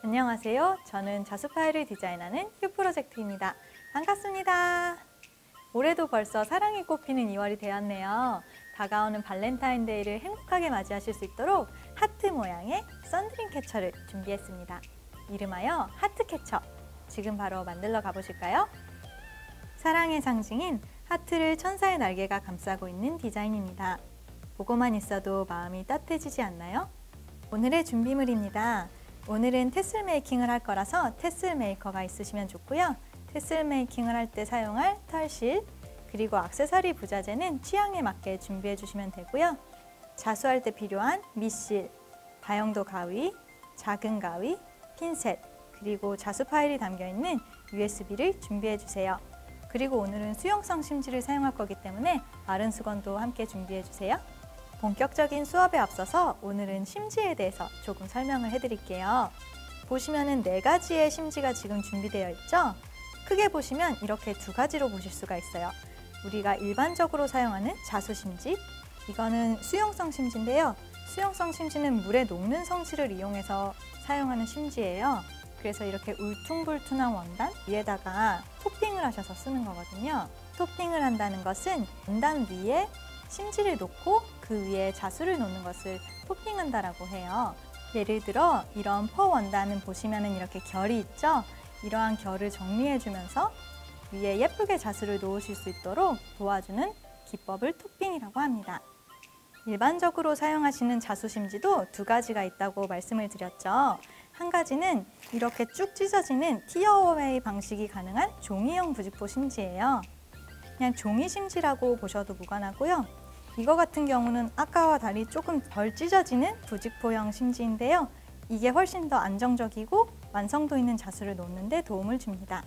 안녕하세요. 저는 자수 파일을 디자인하는 휴프로젝트입니다. 반갑습니다. 올해도 벌써 사랑이 꽃피는 2월이 되었네요. 다가오는 발렌타인데이를 행복하게 맞이하실 수 있도록 하트 모양의 선드림 캐쳐를 준비했습니다. 이름하여 하트 캐쳐. 지금 바로 만들러 가보실까요? 사랑의 상징인 하트를 천사의 날개가 감싸고 있는 디자인입니다. 보고만 있어도 마음이 따뜻해지지 않나요? 오늘의 준비물입니다. 오늘은 테슬 메이킹을 할 거라서 테슬 메이커가 있으시면 좋고요. 테슬 메이킹을 할 때 사용할 털실, 그리고 액세서리 부자재는 취향에 맞게 준비해 주시면 되고요. 자수할 때 필요한 밑실, 다용도 가위, 작은 가위, 핀셋, 그리고 자수 파일이 담겨있는 USB를 준비해 주세요. 그리고 오늘은 수용성 심지를 사용할 거기 때문에 마른 수건도 함께 준비해 주세요. 본격적인 수업에 앞서서 오늘은 심지에 대해서 조금 설명을 해드릴게요. 보시면은 4가지의 심지가 지금 준비되어 있죠? 크게 보시면 이렇게 2가지로 보실 수가 있어요. 우리가 일반적으로 사용하는 자수 심지, 이거는 수용성 심지인데요. 수용성 심지는 물에 녹는 성질을 이용해서 사용하는 심지예요. 그래서 이렇게 울퉁불퉁한 원단 위에다가 토핑을 하셔서 쓰는 거거든요. 토핑을 한다는 것은 원단 위에 심지를 놓고 그 위에 자수를 놓는 것을 토핑한다라고 해요. 예를 들어 이런 퍼 원단은 보시면은 이렇게 결이 있죠? 이러한 결을 정리해주면서 위에 예쁘게 자수를 놓으실 수 있도록 도와주는 기법을 토핑이라고 합니다. 일반적으로 사용하시는 자수 심지도 2가지가 있다고 말씀을 드렸죠. 한 가지는 이렇게 쭉 찢어지는 티어어웨이 방식이 가능한 종이형 부직포 심지예요. 그냥 종이 심지라고 보셔도 무관하고요. 이거 같은 경우는 아까와 달리 조금 덜 찢어지는 부직포형 심지인데요. 이게 훨씬 더 안정적이고 완성도 있는 자수를 놓는 데 도움을 줍니다.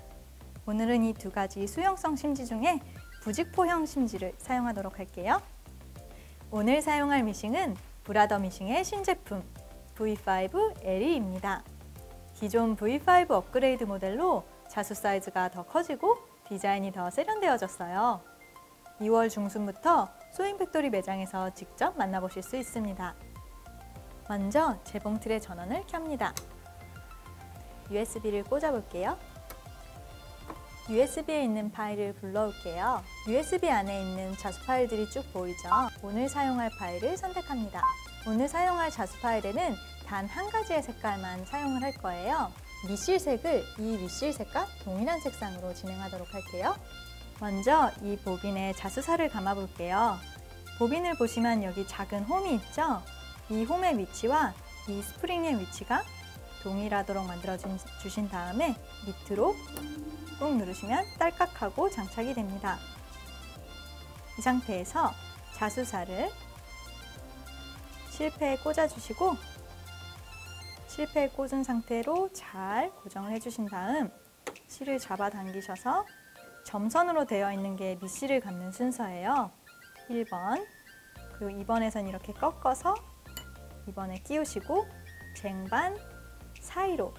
오늘은 이 2가지 수용성 심지 중에 부직포형 심지를 사용하도록 할게요. 오늘 사용할 미싱은 브라더 미싱의 신제품 V5LE입니다. 기존 V5 업그레이드 모델로 자수 사이즈가 더 커지고 디자인이 더 세련되어졌어요. 2월 중순부터 소잉팩토리 매장에서 직접 만나보실 수 있습니다. 먼저 재봉틀의 전원을 켭니다. USB를 꽂아볼게요. USB에 있는 파일을 불러올게요. USB 안에 있는 자수 파일들이 쭉 보이죠? 오늘 사용할 파일을 선택합니다. 오늘 사용할 자수 파일에는 단 한 가지의 색깔만 사용을 할 거예요. 밑실색을 이 윗실색과 동일한 색상으로 진행하도록 할게요. 먼저 이 보빈에 자수살을 감아 볼게요. 보빈을 보시면 여기 작은 홈이 있죠? 이 홈의 위치와 이 스프링의 위치가 동일하도록 만들어 주신 다음에 밑으로 꾹 누르시면 딸깍하고 장착이 됩니다. 이 상태에서 자수살을 실패에 꽂아주시고 실패에 꽂은 상태로 잘 고정을 해주신 다음 실을 잡아당기셔서 점선으로 되어 있는 게 밑실을 감는 순서예요. 1번, 그리고 2번에선 이렇게 꺾어서 2번에 끼우시고 쟁반 사이로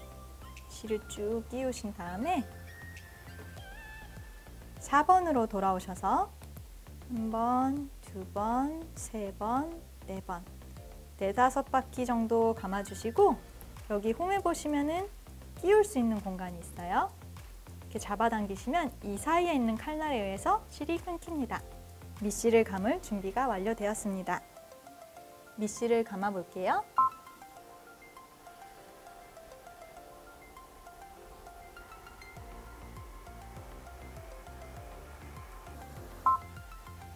실을 쭉 끼우신 다음에 4번으로 돌아오셔서 1번, 2번, 3번, 4번 4-5바퀴 정도 감아주시고 여기 홈에 보시면은 끼울 수 있는 공간이 있어요. 이렇게 잡아당기시면 이 사이에 있는 칼날에 의해서 실이 끊깁니다. 밑실을 감을 준비가 완료되었습니다. 밑실을 감아 볼게요.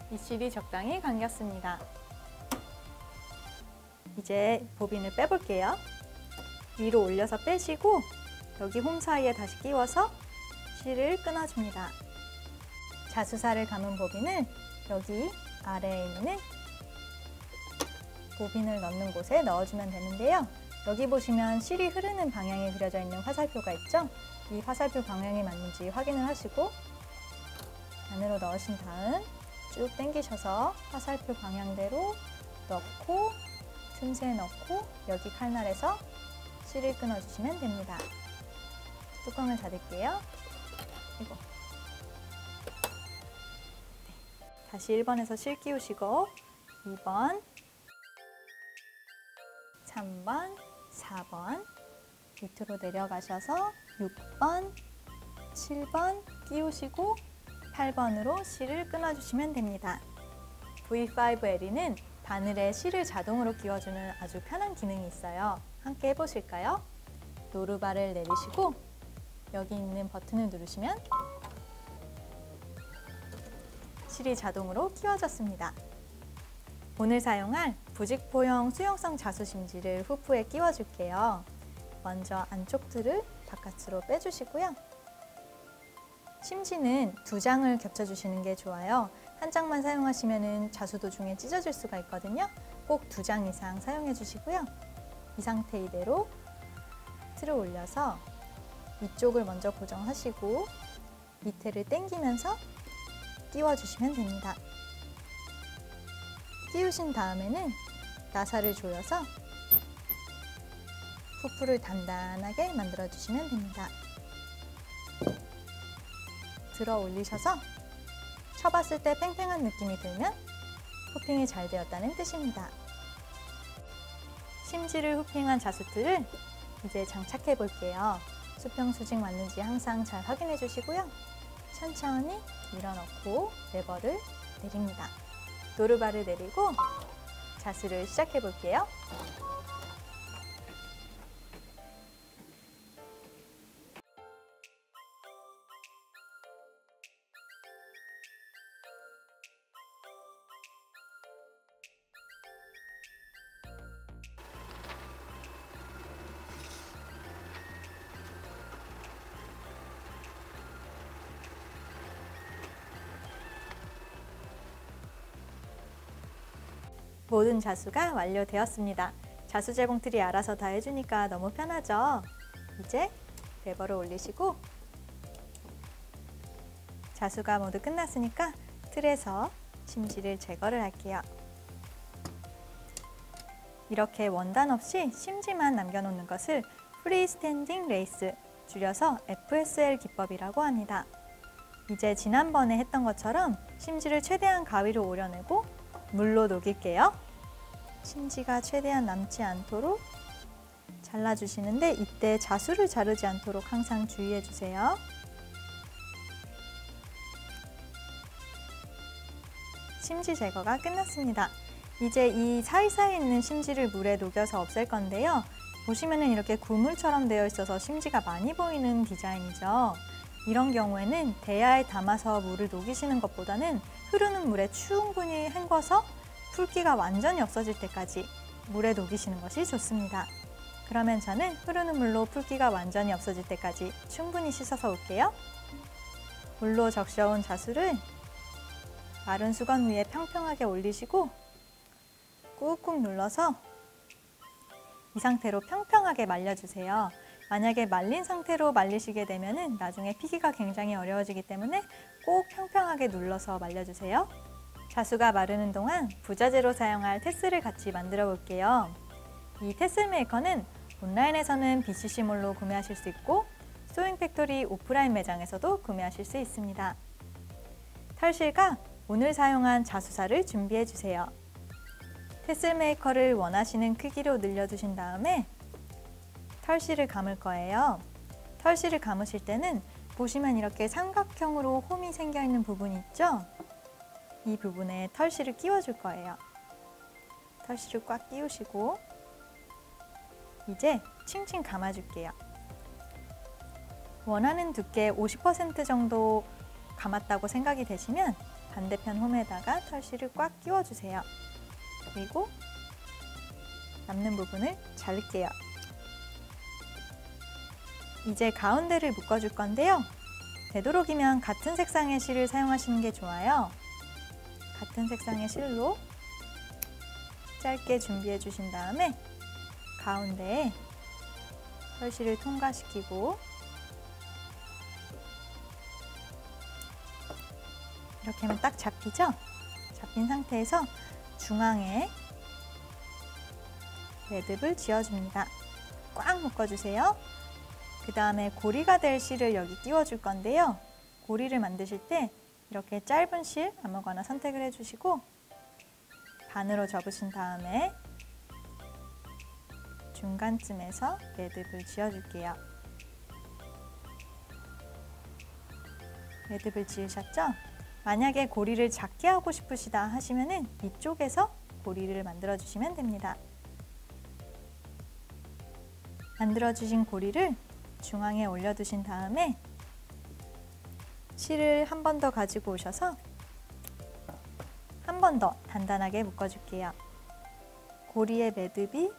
밑실이 적당히 감겼습니다. 이제 보빈을 빼볼게요. 위로 올려서 빼시고 여기 홈 사이에 다시 끼워서 실을 끊어줍니다. 자수살을 감은 보빈을 여기 아래에 있는 보빈을 넣는 곳에 넣어주면 되는데요. 여기 보시면 실이 흐르는 방향이 그려져 있는 화살표가 있죠? 이 화살표 방향이 맞는지 확인을 하시고 안으로 넣으신 다음 쭉 당기셔서 화살표 방향대로 넣고 틈새에 넣고 여기 칼날에서 실을 끊어주시면 됩니다. 뚜껑을 닫을게요. 이거. 네. 다시 1번에서 실 끼우시고 2번, 3번, 4번, 밑으로 내려가셔서 6번, 7번 끼우시고 8번으로 실을 끊어주시면 됩니다. V5L에는 바늘에 실을 자동으로 끼워주는 아주 편한 기능이 있어요. 함께 해보실까요? 노루발을 내리시고 여기 있는 버튼을 누르시면 실이 자동으로 끼워졌습니다. 오늘 사용할 부직포형 수용성 자수심지를 후프에 끼워줄게요. 먼저 안쪽 틀을 바깥으로 빼주시고요. 심지는 2장을 겹쳐주시는 게 좋아요. 한 장만 사용하시면 자수 도중에 찢어질 수가 있거든요. 꼭 2장 이상 사용해 주시고요. 이 상태 이대로 틀을 올려서 위쪽을 먼저 고정하시고 밑에를 당기면서 끼워주시면 됩니다. 끼우신 다음에는 나사를 조여서 후프를 단단하게 만들어 주시면 됩니다. 들어 올리셔서 쳐봤을 때 팽팽한 느낌이 들면 후핑이 잘 되었다는 뜻입니다. 심지를 후핑한 자수틀을 이제 장착해 볼게요. 수평 수직 맞는지 항상 잘 확인해 주시고요. 천천히 밀어넣고 레버를 내립니다. 노루발을 내리고 자수를 시작해 볼게요. 모든 자수가 완료되었습니다. 자수 재봉 틀이 알아서 다 해주니까 너무 편하죠? 이제 레버를 올리시고 자수가 모두 끝났으니까 틀에서 심지를 제거를 할게요. 이렇게 원단 없이 심지만 남겨놓는 것을 프리스탠딩 레이스, 줄여서 FSL 기법이라고 합니다. 이제 지난번에 했던 것처럼 심지를 최대한 가위로 오려내고 물로 녹일게요. 심지가 최대한 남지 않도록 잘라주시는데 이때 자수를 자르지 않도록 항상 주의해 주세요. 심지 제거가 끝났습니다. 이제 이 사이사이에 있는 심지를 물에 녹여서 없앨 건데요. 보시면은 이렇게 구물처럼 되어 있어서 심지가 많이 보이는 디자인이죠. 이런 경우에는 대야에 담아서 물을 녹이시는 것보다는 흐르는 물에 충분히 헹궈서 풀기가 완전히 없어질 때까지 물에 녹이시는 것이 좋습니다. 그러면 저는 흐르는 물로 풀기가 완전히 없어질 때까지 충분히 씻어서 올게요. 물로 적셔온 자수를 마른 수건 위에 평평하게 올리시고 꾹꾹 눌러서 이 상태로 평평하게 말려주세요. 만약에 말린 상태로 말리시게 되면 나중에 피기가 굉장히 어려워지기 때문에 꼭 평평하게 눌러서 말려주세요. 자수가 마르는 동안 부자재로 사용할 테슬을 같이 만들어 볼게요. 이 테슬 메이커는 온라인에서는 BCC몰로 구매하실 수 있고 소잉 팩토리 오프라인 매장에서도 구매하실 수 있습니다. 털실과 오늘 사용한 자수살을 준비해 주세요. 테슬 메이커를 원하시는 크기로 늘려주신 다음에 털실을 감을 거예요. 털실을 감으실 때는 보시면 이렇게 삼각형으로 홈이 생겨 있는 부분이 있죠? 이 부분에 털실을 끼워줄 거예요. 털실을 꽉 끼우시고 이제 칭칭 감아줄게요. 원하는 두께 50% 정도 감았다고 생각이 되시면 반대편 홈에다가 털실을 꽉 끼워주세요. 그리고 남는 부분을 자를게요. 이제 가운데를 묶어줄 건데요. 되도록이면 같은 색상의 실을 사용하시는 게 좋아요. 같은 색상의 실로 짧게 준비해 주신 다음에 가운데에 털실을 통과시키고 이렇게 하면 딱 잡히죠? 잡힌 상태에서 중앙에 매듭을 지어줍니다. 꽉 묶어주세요. 그 다음에 고리가 될 실을 여기 끼워줄 건데요. 고리를 만드실 때 이렇게 짧은 실 아무거나 선택을 해주시고 반으로 접으신 다음에 중간쯤에서 매듭을 지어줄게요. 매듭을 지으셨죠? 만약에 고리를 작게 하고 싶으시다 하시면은 위쪽에서 고리를 만들어 주시면 됩니다. 만들어 주신 고리를 중앙에 올려두신 다음에 실을 한 번 더 가지고 오셔서 한 번 더 단단하게 묶어줄게요. 고리의 매듭이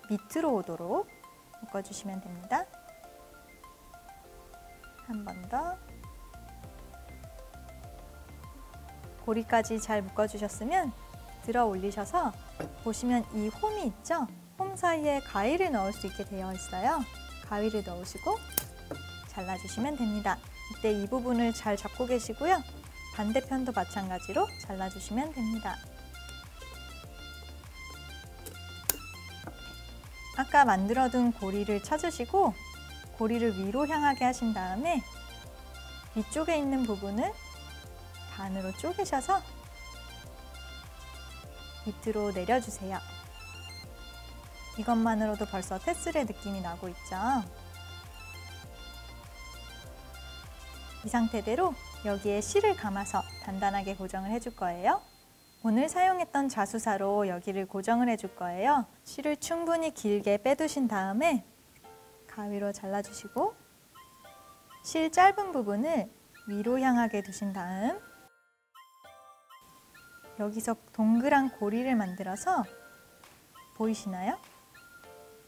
밑으로 오도록 묶어주시면 됩니다. 한 번 더. 고리까지 잘 묶어주셨으면 들어 올리셔서 보시면 이 홈이 있죠? 홈 사이에 가위를 넣을 수 있게 되어 있어요. 가위를 넣으시고 잘라주시면 됩니다. 이때 이 부분을 잘 잡고 계시고요. 반대편도 마찬가지로 잘라주시면 됩니다. 아까 만들어둔 고리를 찾으시고 고리를 위로 향하게 하신 다음에 위쪽에 있는 부분을 반으로 쪼개셔서 밑으로 내려주세요. 이것만으로도 벌써 테슬의 느낌이 나고 있죠? 이 상태대로 여기에 실을 감아서 단단하게 고정을 해줄 거예요. 오늘 사용했던 자수사로 여기를 고정을 해줄 거예요. 실을 충분히 길게 빼두신 다음에 가위로 잘라주시고 실 짧은 부분을 위로 향하게 두신 다음 여기서 동그란 고리를 만들어서 보이시나요?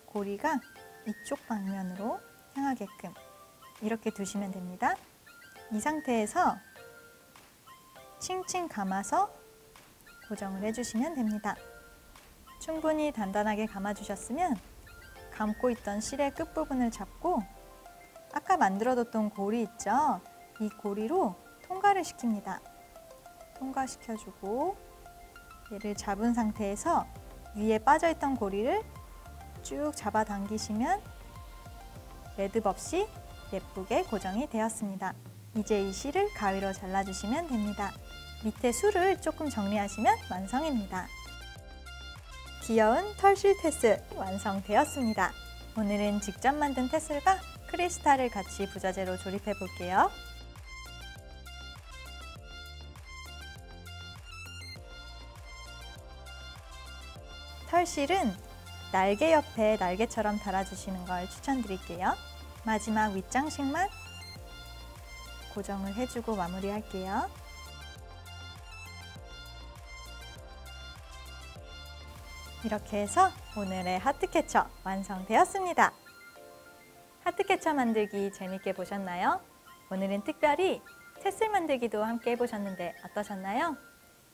고리가 이쪽 방면으로 향하게끔 이렇게 두시면 됩니다. 이 상태에서 칭칭 감아서 고정을 해주시면 됩니다. 충분히 단단하게 감아주셨으면 감고 있던 실의 끝부분을 잡고 아까 만들어뒀던 고리 있죠? 이 고리로 통과를 시킵니다. 통과시켜주고 얘를 잡은 상태에서 위에 빠져있던 고리를 쭉 잡아당기시면 매듭 없이 예쁘게 고정이 되었습니다. 이제 이 실을 가위로 잘라주시면 됩니다. 밑에 술을 조금 정리하시면 완성입니다. 귀여운 털실 테슬 완성되었습니다. 오늘은 직접 만든 테슬과 크리스탈을 같이 부자재로 조립해 볼게요. 털실은 날개 옆에 날개처럼 달아주시는 걸 추천드릴게요. 마지막 윗장식만 고정을 해주고 마무리할게요. 이렇게 해서 오늘의 하트캐쳐 완성되었습니다. 하트캐쳐 만들기 재밌게 보셨나요? 오늘은 특별히 테슬 만들기도 함께 해보셨는데 어떠셨나요?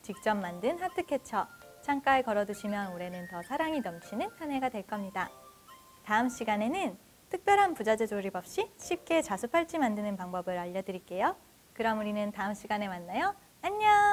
직접 만든 하트캐쳐 창가에 걸어두시면 올해는 더 사랑이 넘치는 한 해가 될 겁니다. 다음 시간에는 특별한 부자재 조립 없이 쉽게 자수 팔찌 만드는 방법을 알려드릴게요. 그럼 우리는 다음 시간에 만나요. 안녕!